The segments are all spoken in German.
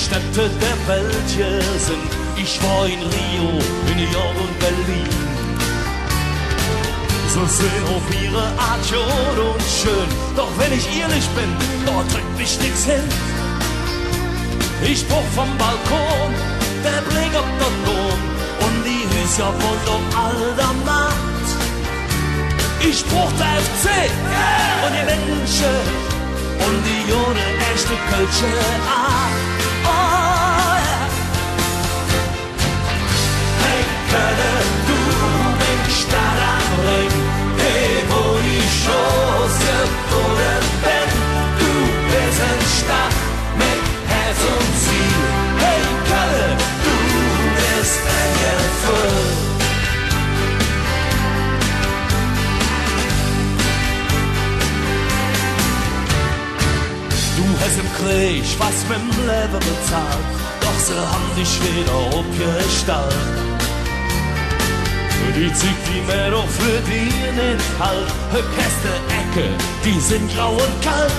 Städte der Welt hier sind. Ich war in Rio, in New York und Berlin. So sind auf ihre Art jod und schön. Doch wenn ich ehrlich bin, dort drückt mich nix hin. Ich brauch vom Balkon, der Blick auf den Dom und die Häuser rund um all der Macht. Ich brauch der FC und die Menschen und die ohne echte Kölsche Art. Oh yeah. Hey Kölle, du bist Stadt am Ring, hey wo die Chance geboren bin. Du bist ein Stadt mit Herz und Ziel. Hey Kölle, du bist ein Gefühl. Du hast im Krieg was mit dem Leben bezahlt, doch sie haben dich wieder aufgestellt. Die Züg, die mehr doch für die nicht halt, Käste, Ecke, die sind grau und kalt.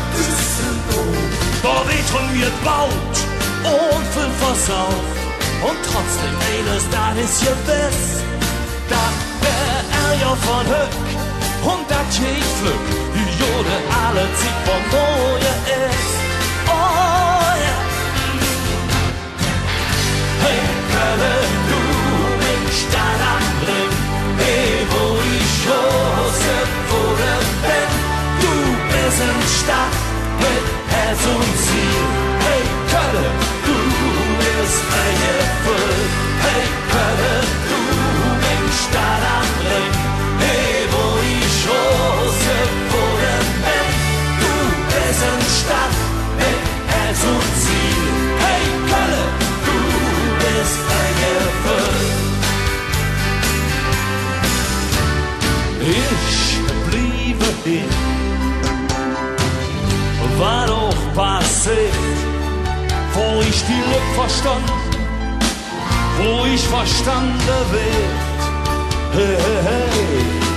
Da wird von mir gebaut und viel versaut. Und trotzdem eines, das ist gewiss, dass der Ärger von Höck und das ich Glück, die Jode alle zieht von Neue ist. Oh yeah. Hey Kölle, du bist Stadt am Ring, hey wo ich Chance geboren bin. Du bist eine Stadt mit Herz und Ziel. Hey Kölle, du bist ein Gefühl. Hey Kölle, du bist Stadt am Ring, hey wo ich Chance geboren bin. Du bist eine Stadt mit Herz und Ziel. Hey Kölle, du bist ein Gefühl. Ich bliebe hier, war doch passiert, wo ich die Lück verstand, wo ich verstanden wird. Hey, hey, hey.